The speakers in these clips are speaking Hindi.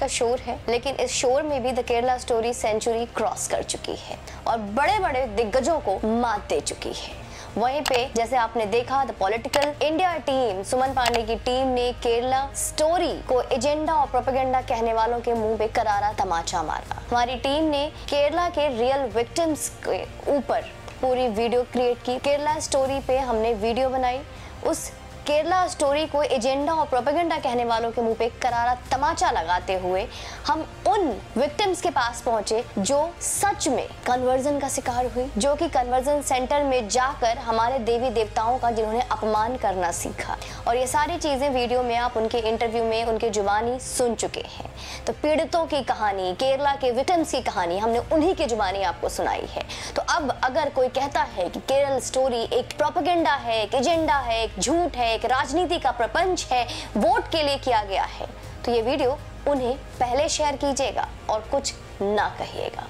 का शोर है, लेकिन इस शोर में भी the Kerala story century cross कर चुकी है और बड़े बड़े दिग्गजों को मात दे चुकी है। वहीं पे जैसे आपने देखा द पॉलिटिकल इंडिया टीम, सुमन पांडे की टीम ने केरला स्टोरी को एजेंडा और प्रोपेगेंडा कहने वालों के मुंह पे करारा तमाचा मारा। हमारी टीम ने केरला के रियल विक्टिम्स के ऊपर पूरी वीडियो क्रिएट की। केरला स्टोरी पे हमने वीडियो बनाई। उस केरला स्टोरी को एजेंडा और प्रोपेगेंडा कहने वालों के मुंह पे करारा तमाचा लगाते हुए हम उन विक्टिम्स के पास पहुंचे जो सच में कन्वर्जन का शिकार हुई, जो कि कन्वर्जन सेंटर में जाकर हमारे देवी देवताओं का जिन्होंने अपमान करना सीखा। और ये सारी चीजें वीडियो में आप उनके इंटरव्यू में उनके जुबानी सुन चुके हैं। तो पीड़ितों की कहानी, केरला के विक्टिम्स की कहानी हमने उन्हीं की जुबानी आपको सुनाई है। तो अब अगर कोई कहता है कि केरल स्टोरी एक प्रोपेगेंडा है, एक एजेंडा है, एक झूठ है, एक राजनीति का प्रपंच है, वोट के लिए किया गया है, तो ये वीडियो उन्हें पहले शेयर कीजिएगा और कुछ ना कहिएगा।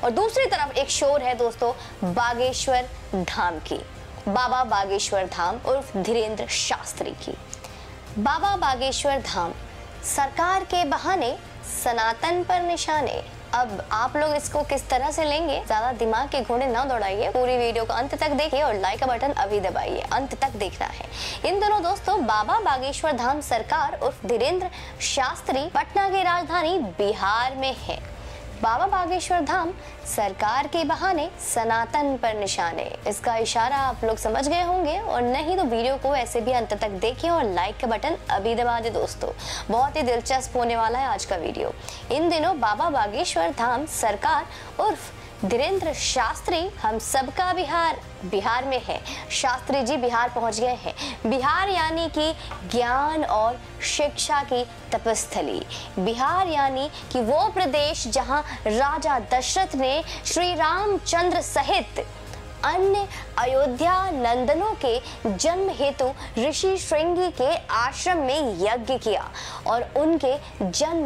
और दूसरी तरफ एक शोर है दोस्तों बागेश्वर धाम की, बाबा बागेश्वर धाम उर्फ धीरेन्द्र शास्त्री की। बाबा बागेश्वर धाम सरकार के बहाने सनातन पर निशाने। अब आप लोग इसको किस तरह से लेंगे, ज्यादा दिमाग के घोड़े ना दौड़ाइए, पूरी वीडियो को अंत तक देखिए और लाइक का बटन अभी दबाइए, अंत तक देखना है। इन दोनों दोस्तों बाबा बागेश्वर धाम सरकार उर्फ धीरेन्द्र शास्त्री पटना की राजधानी बिहार में है। बाबा बागेश्वर धाम सरकार के बहाने सनातन पर निशाने, इसका इशारा आप लोग समझ गए होंगे, और नहीं तो वीडियो को ऐसे भी अंत तक देखें और लाइक का बटन अभी दबा दे दोस्तों। बहुत ही दिलचस्प होने वाला है आज का वीडियो। इन दिनों बाबा बागेश्वर धाम सरकार उर्फ धीरेन्द्र शास्त्री हम सबका बिहार में है। शास्त्री जी बिहार पहुंच गए हैं। बिहार यानी कि ज्ञान और शिक्षा की तपस्थली। बिहार यानी कि वो प्रदेश जहां राजा दशरथ ने श्री रामचंद्र सहित अन्य अयोध्या नंदनों के जन्म हेतु ऋषि श्रृंगी के आश्रम में यज्ञ किया और उनके जन्म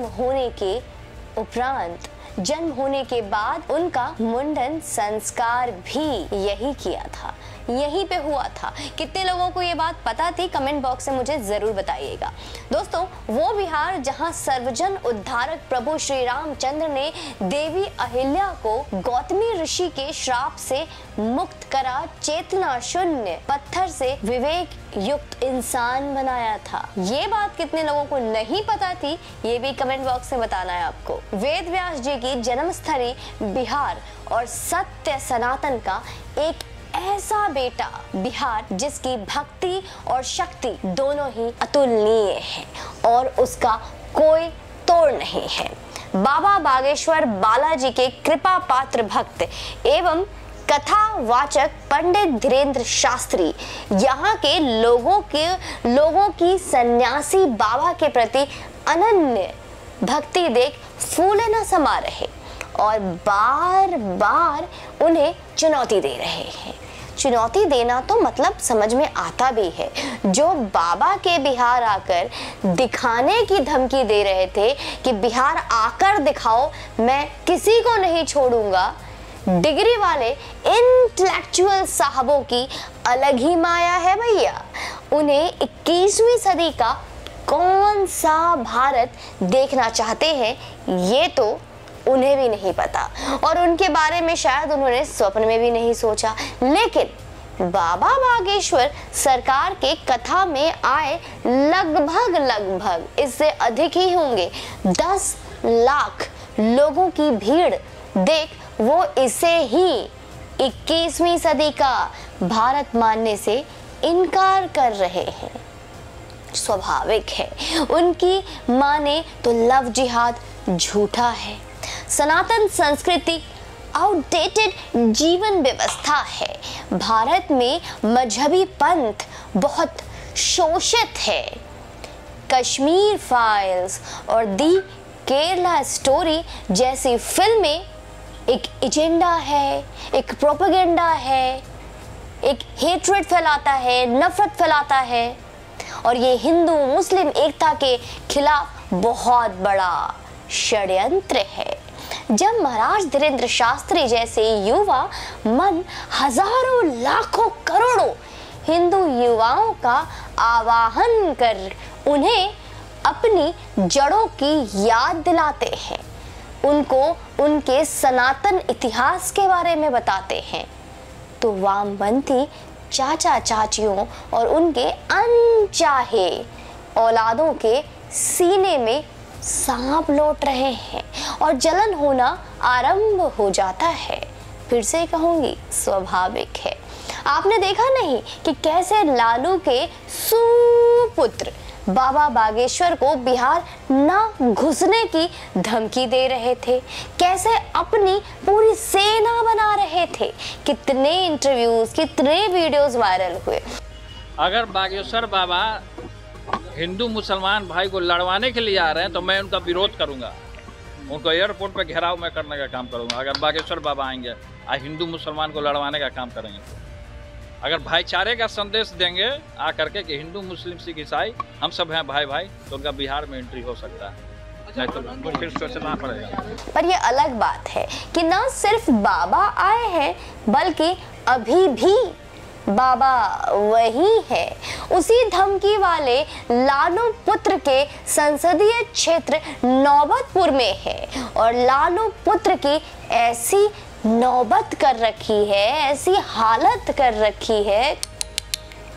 होने के बाद उनका मुंडन संस्कार भी यही किया था, यहीं पे हुआ था। कितने लोगों को ये बात पता थी, कमेंट बॉक्स से मुझे जरूर बताइएगा। दोस्तों वो बिहार जहां सर्वजन उद्धारक प्रभु श्री रामचंद्र ने देवी अहिल्या को गौतमी ऋषि के श्राप से मुक्त करा चेतना शून्य पत्थर से विवेक युक्त इंसान बनाया था। ये बात कितने लोगों को नहीं पता थी, ये भी कमेंट बॉक्स में बताना है आपको। वेद व्यास जी की जन्मस्थली बिहार और सत्य सनातन का एक ऐसा बेटा बिहार जिसकी भक्ति और शक्ति दोनों ही अतुलनीय है और उसका कोई तोड़ नहीं है। बाबा बागेश्वर बालाजी के कृपा पात्र भक्त एवं कथावाचक पंडित धीरेन्द्र शास्त्री यहाँ के लोगों की सन्यासी बाबा के प्रति अनन्य भक्ति देख फूले न समा रहे और बार बार उन्हें चुनौती दे रहे हैं। चुनौती देना तो मतलब समझ में आता भी है। जो बाबा के बिहार आकर दिखाने की धमकी दे रहे थे कि बिहार आकर दिखाओ, मैं किसी को नहीं छोड़ूंगा, डिग्री वाले इंटेलेक्चुअल साहबों की अलग ही माया है भैया। उन्हें 21वीं सदी का कौन सा भारत देखना चाहते हैं ये तो उन्हें भी नहीं पता और उनके बारे में शायद उन्होंने स्वप्न में भी नहीं सोचा। लेकिन बाबा बागेश्वर सरकार के कथा में आए लगभग इससे अधिक ही होंगे 10 लाख लोगों की भीड़ देख वो इसे ही 21वीं सदी का भारत मानने से इनकार कर रहे हैं। स्वाभाविक है, उनकी माने तो लव जिहाद झूठा है, सनातन संस्कृति आउटडेटेड जीवन व्यवस्था है, भारत में मजहबी पंथ बहुत शोषित है। कश्मीर फाइल्स और दी केरला स्टोरी जैसी फिल्में एक एजेंडा है, एक प्रोपेगेंडा है, एक हेट्रेड फैलाता है, नफरत फैलाता है और ये हिंदू मुस्लिम एकता के खिलाफ बहुत बड़ा षड्यंत्र है। जब महाराज धीरेन्द्र शास्त्री जैसे युवा मन हजारों लाखों करोड़ों हिंदू युवाओं का आवाहन कर उन्हें अपनी जड़ों की याद दिलाते हैं, उनको उनके सनातन इतिहास के बारे में बताते हैं, तो वामपंथी चाचा चाचियों और उनके अनचाहे औलादों के सीने में सांप लौट रहे हैं और जलन होना आरंभ हो जाता है। फिर से कहूंगी, स्वाभाविक है। आपने देखा नहीं कि कैसे लालू के सुपुत्र बाबा बागेश्वर को बिहार न घुसने की धमकी दे रहे थे, कैसे अपनी पूरी सेना बना रहे थे, कितने इंटरव्यूज, कितने वीडियोस वायरल हुए। अगर बागेश्वर बाबा हिंदू मुसलमान भाई को लड़वाने के लिए आ रहे हैं तो मैं उनका विरोध करूंगा, उनको एयरपोर्ट पे घेराव मैं करने का काम करूंगा। अगर बागेश्वर बाबा आएंगे और हिंदू मुसलमान को लड़वाने का काम करेंगे, अगर भाईचारे का संदेश देंगे आकर के कि हिंदू मुस्लिम सिख ईसाई हम सब हैं भाई भाई, तो उनका बिहार में एंट्री हो सकता है, नहीं तो फिर सोचना पड़ेगा। पर ये अलग बात है कि न सिर्फ बाबा आए हैं, बल्कि अभी भी बाबा वही है, उसी धमकी वाले लालू पुत्र के संसदीय क्षेत्र नौबतपुर में है। और लालू पुत्र की ऐसी नौबत कर रखी है, ऐसी हालत कर रखी है,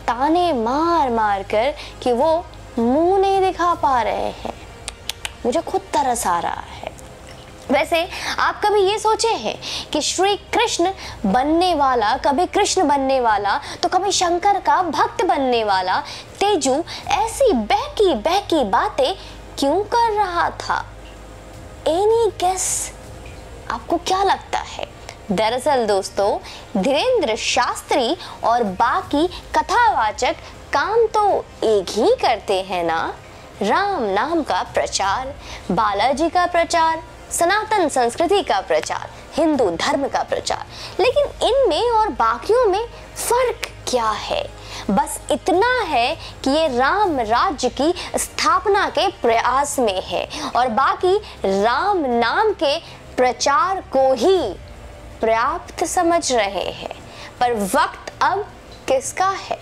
ताने मार मार कर कि वो मुंह नहीं दिखा पा रहे हैं। मुझे खुद तरस आ रहा है। वैसे आप कभी ये सोचे हैं कि श्री कृष्ण बनने वाला, कभी कृष्ण बनने वाला तो कभी शंकर का भक्त बनने वाला तेजू ऐसी बहकी बहकी बातें क्यों कर रहा था? Any guess? आपको क्या लगता है? दरअसल दोस्तों, धीरेंद्र शास्त्री और बाकी कथावाचक काम तो एक ही करते हैं ना, राम नाम का प्रचार, बालाजी का प्रचार, सनातन संस्कृति का प्रचार, हिंदू धर्म का प्रचार। लेकिन इनमें और बाकियों में फर्क क्या है? बस इतना है कि ये राम राज्य की स्थापना के प्रयास में है और बाकी राम नाम के प्रचार को ही पर्याप्त समझ रहे हैं। पर वक्त अब किसका है,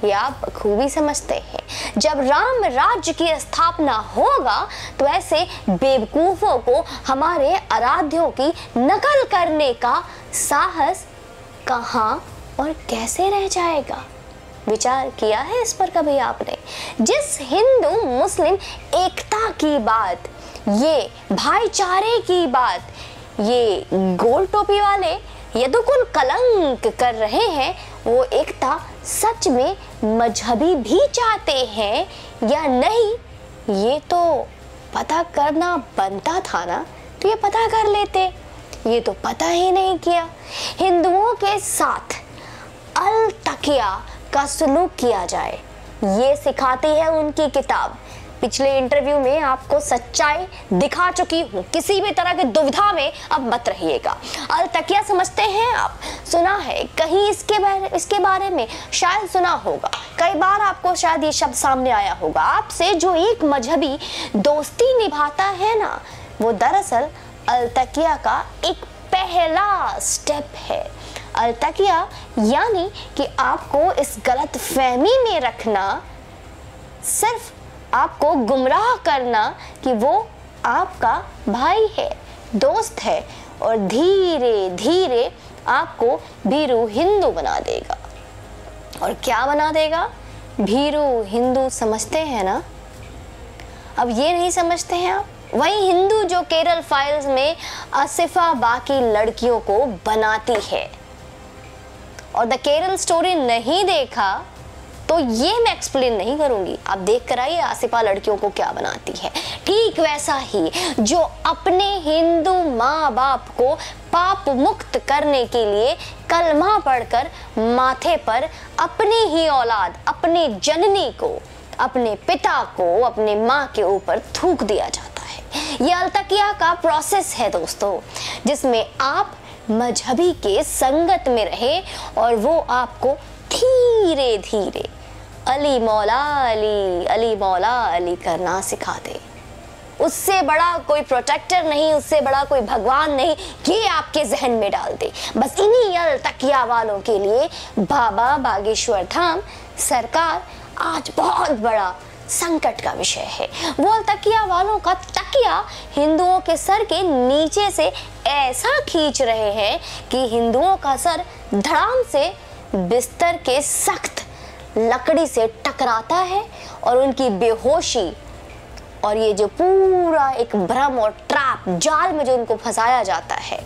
ये आप बखूबी समझते हैं। जब राम राज्य की स्थापना होगा तो ऐसे बेवकूफों को हमारे आराध्यों की नकल करने का साहस कहां और कैसे रह जाएगा? विचार किया है इस पर कभी आपने? जिस हिंदू मुस्लिम एकता की बात, ये भाईचारे की बात ये गोल टोपी वाले यदुकुल कलंक कर रहे हैं, वो एकता सच में मजहबी भी चाहते हैं या नहीं, ये तो पता करना बनता था ना, तो ये पता कर लेते। ये तो पता ही नहीं किया। हिंदुओं के साथ अल तकिया का सलूक किया जाए, ये सिखाती है उनकी किताब। पिछले इंटरव्यू में आपको सच्चाई दिखा चुकी हूँ, किसी भी तरह की दुविधा में अब मत रहिएगा। अल तकिया समझते हैं आप? सुना है कहीं इसके बारे में? शायद सुना होगा, कई बार आपको शायद ये शब्द सामने आया होगा। आपसे जो एक मजहबी दोस्ती निभाता है ना, वो दरअसल अल तकिया का एक पहला स्टेप है। अल तकिया यानी कि आपको इस गलत फहमी में रखना, सिर्फ आपको गुमराह करना कि वो आपका भाई है, दोस्त है, और धीरे धीरे आपको भीरू हिंदू बना देगा। और क्या बना देगा? भीरू हिंदू समझते हैं ना? अब ये नहीं समझते हैं आप? वही हिंदू जो केरल फाइल्स में आसिफा बाकी लड़कियों को बनाती है। और द केरल स्टोरी नहीं देखा तो ये मैं एक्सप्लेन नहीं करूंगी, आप देख कर आइए आसिफा लड़कियों को क्या बनाती है। ठीक वैसा ही जो अपने हिंदू माँ बाप को पाप मुक्त करने के लिए कलमा पढ़कर माथे पर अपनी ही औलाद, अपने जननी को, अपने पिता को, अपने माँ के ऊपर थूक दिया जाता है। ये अलतकिया का प्रोसेस है दोस्तों, जिसमें आप मजहबी के संगत में रहे और वो आपको धीरे धीरे अली मौला अली, अली मौला अली करना सिखा दे। उससे बड़ा कोई प्रोटेक्टर नहीं, उससे बड़ा कोई भगवान नहीं, ये आपके जहन में डाल दे। बस इन्हीं अल तकिया वालों के लिए बाबा बागेश्वर धाम सरकार आज बहुत बड़ा संकट का विषय है। वो अलतकिया वालों का तकिया हिंदुओं के सर के नीचे से ऐसा खींच रहे हैं कि हिंदुओं का सर धड़ाम से बिस्तर के सख्त लकड़ी से टकराता है और उनकी बेहोशी और ये जो पूरा एक भ्रम और ट्रैप जाल में जो उनको फंसाया जाता है,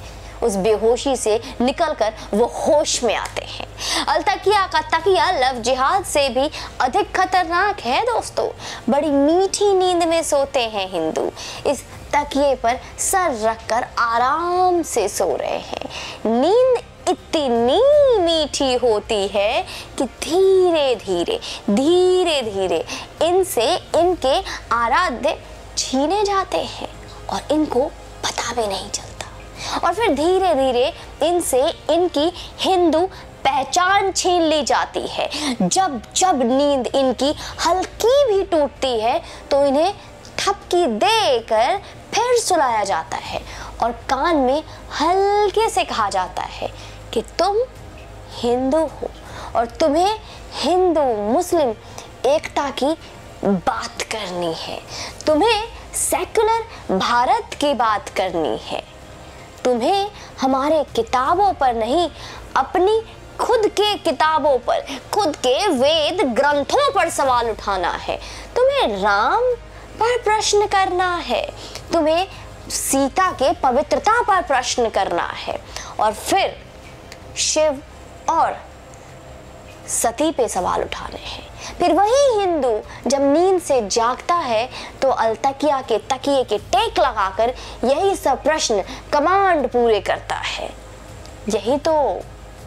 उस बेहोशी से निकलकर वो होश में आते हैं। अलतकिया का तकिया लव जिहाद से भी अधिक खतरनाक है दोस्तों। बड़ी मीठी नींद में सोते हैं हिंदू। इस तकिए पर सर रखकर आराम से सो रहे हैं। नींद इतनी मीठी होती है कि धीरे धीरे इनसे इनके आराध्य छीने जाते हैं और इनको पता भी नहीं चलता। और फिर धीरे धीरे इनसे इनकी हिंदू पहचान छीन ली जाती है। जब जब नींद इनकी हल्की भी टूटती है तो इन्हें थपकी देकर फिर सुलाया जाता है और कान में हल्के से कहा जाता है कि तुम हिंदू हो और तुम्हें हिंदू मुस्लिम एकता की बात करनी है, तुम्हें सेकुलर भारत की बात करनी है, तुम्हें हमारे किताबों पर नहीं अपनी खुद के किताबों पर, खुद के वेद ग्रंथों पर सवाल उठाना है, तुम्हें राम पर प्रश्न करना है, तुम्हें सीता के पवित्रता पर प्रश्न करना है और फिर शिव और सती पे सवाल उठाने हैं। फिर वही हिंदू जब नींद से जागता है तो अलतकिया के तकिए के टेक लगाकर यही सब प्रश्न कमांड पूरे करता है। यही तो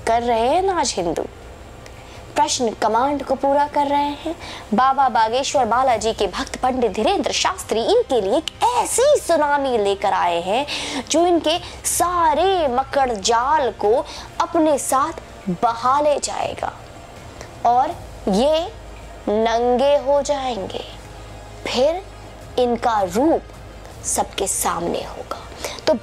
कर रहे हैं ना आज हिंदू, प्रश्न कमांड को पूरा कर रहे हैं। बाबा बागेश्वर बालाजी के भक्त पंडित धीरेन्द्र शास्त्री इनके लिए एक ऐसी सुनामी लेकर आए हैं जो इनके सारे मकड़ जाल को अपने साथ बहा ले जाएगा और ये नंगे हो जाएंगे। फिर इनका रूप सबके सामने होगा। तो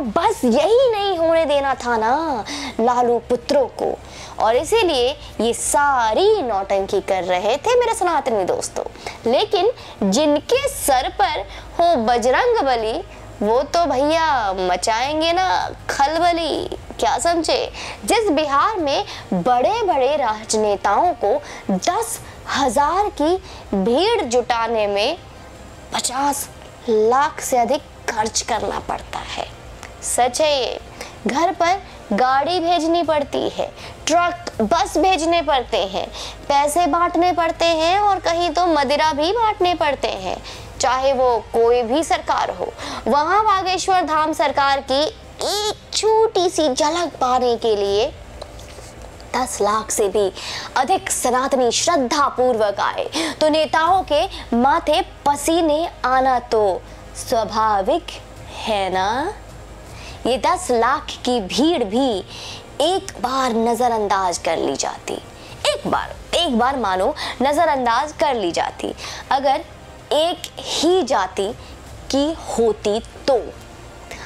बस यही नहीं होने देना था ना लालू पुत्रों को, और इसीलिए ये सारी नौटंकी कर रहे थे मेरे सनातनी दोस्तों। लेकिन जिनके सर पर हो बजरंग बली वो तो भैया मचाएंगे ना खलबली, क्या समझे। जिस बिहार में बड़े बड़े राजनेताओं को 10,000 की भीड़ जुटाने में 50 लाख से अधिक खर्च करना पड़ता है, सच है ये। घर पर गाड़ी भेजनी पड़ती है, ट्रक बस भेजने पड़ते हैं, पैसे बांटने पड़ते हैं और कहीं तो मदिरा भी बांटने पड़ते हैं, चाहे वो कोई भी सरकार हो। वहां बागेश्वर धाम सरकार की एक छोटी सी झलक पाने के लिए 10 लाख से भी अधिक सनातनी श्रद्धा पूर्वक आए तो नेताओं के माथे पसीने आना तो स्वाभाविक है ना। ये 10 लाख की भीड़ भी एक बार नजरअंदाज कर ली जाती, एक बार मानो नजरअंदाज कर ली जाती अगर एक ही जाति की होती तो।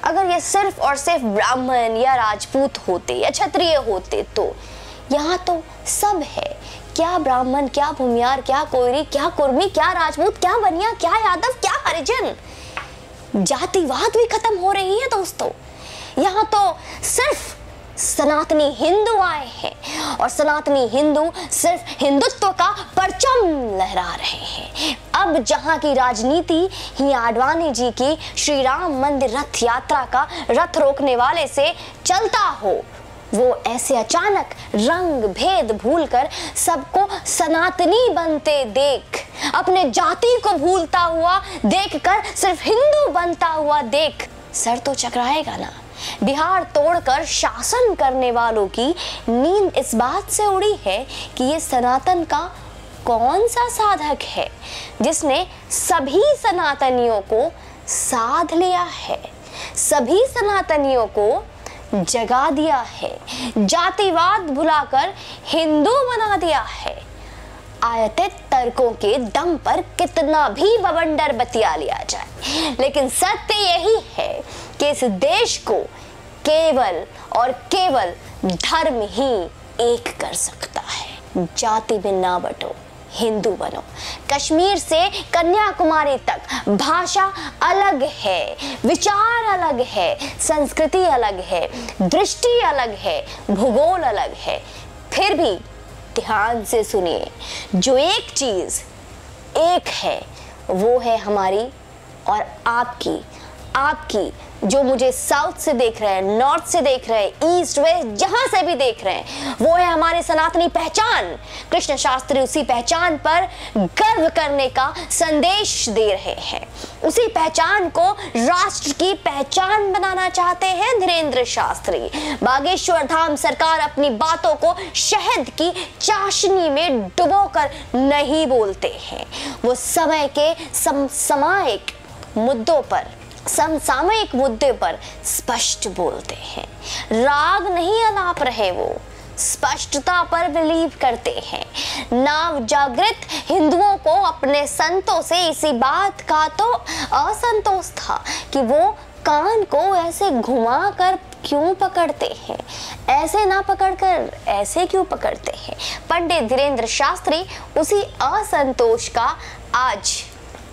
अगर ये सिर्फ और सिर्फ ब्राह्मण या राजपूत होते या क्षत्रिय होते तो। यहाँ तो सब है, क्या ब्राह्मण, क्या भूमियार, क्या कोयरी, क्या कुर्मी, क्या राजपूत, क्या बनिया, क्या यादव, क्या हरिजन। जातिवाद भी खत्म हो रही है दोस्तों। यहाँ तो सिर्फ सनातनी हिंदू आए हैं और सनातनी हिंदू सिर्फ हिंदुत्व का परचम लहरा रहे हैं। अब जहां की राजनीति ही आडवाणी जी की श्री राम मंदिर रथ यात्रा का रथ रोकने वाले से चलता हो, वो ऐसे अचानक रंग भेद भूलकर सबको सनातनी बनते देख, अपने जाति को भूलता हुआ देखकर सिर्फ हिंदू बनता हुआ देख सर तो चकराएगा ना। बिहार तोड़कर शासन करने वालों की नींद इस बात से उड़ी है कि ये सनातन का कौन सा साधक है जिसने सभी सनातनियों को साध लिया है, सभी सनातनियों को जगा दिया है, जातिवाद भुलाकर हिंदू बना दिया है। आयतित तर्कों के दम पर कितना भी बवंडर बतिया लिया जाए, लेकिन सत्य यही है कि इस देश को केवल और केवल धर्म ही एक कर सकता है। जाति में ना बटो, हिंदू बनो। कश्मीर से कन्याकुमारी तक भाषा अलग है, विचार अलग है, संस्कृति अलग है, दृष्टि अलग है, भूगोल अलग है। फिर भी ध्यान से सुनिए, जो एक चीज एक है वो है हमारी और आपकी जो मुझे साउथ से देख रहे हैं, नॉर्थ से देख रहे हैं, ईस्ट वेस्ट जहां से भी देख रहे हैं, वो है हमारी सनातनी पहचान। कृष्ण शास्त्री उसी पहचान पर गर्व करने का संदेश दे रहे हैं। उसी पहचान को राष्ट्र की पहचान बनाना चाहते हैं धीरेंद्र शास्त्री। बागेश्वर धाम सरकार अपनी बातों को शहद की चाशनी में डुबोकर नहीं बोलते हैं। वो समय के समसामयिक मुद्दे पर स्पष्ट बोलते हैं। राग नहीं अलाप रहे, वो स्पष्टता पर बिलीव करते हैं। नव जागृत हिंदुओं को अपने संतों से इसी बात का तो असंतोष था कि वो कान को ऐसे घुमा कर क्यों पकड़ते हैं, ऐसे ना पकड़कर ऐसे क्यों पकड़ते हैं। पंडित धीरेंद्र शास्त्री उसी असंतोष का आज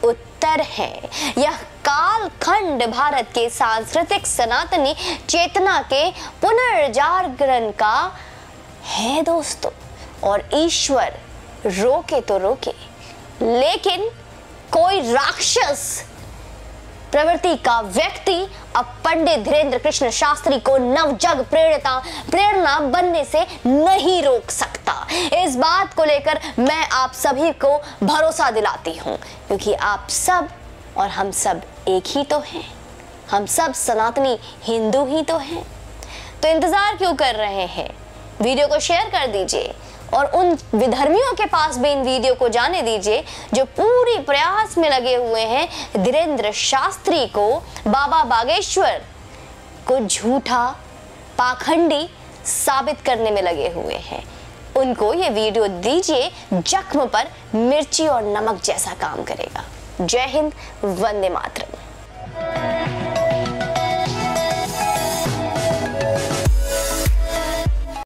उत्तर है। यह कालखंड भारत के सांस्कृतिक सनातनी चेतना के पुनर्जागरण का है दोस्तों। और ईश्वर रोके तो रोके, लेकिन कोई राक्षस प्रवृत्ति का व्यक्ति अब पंडित धीरेंद्र कृष्ण शास्त्री को नवजग प्रेरणा बनने से नहीं रोक सकता। इस बात को लेकर मैं आप सभी को भरोसा दिलाती हूँ, क्योंकि आप सब और हम सब एक ही तो हैं। हम सब सनातनी हिंदू ही तो हैं। तो इंतजार क्यों कर रहे हैं? वीडियो को शेयर कर दीजिए और उन विधर्मियों के पास भी इन वीडियो को जाने दीजिए जो पूरी प्रयास में लगे हुए हैं धीरेंद्र शास्त्री को, बाबा बागेश्वर को झूठा पाखंडी साबित करने में लगे हुए हैं। उनको ये वीडियो दीजिए, जख्म पर मिर्ची और नमक जैसा काम करेगा। जय हिंद, वंदे मातरम।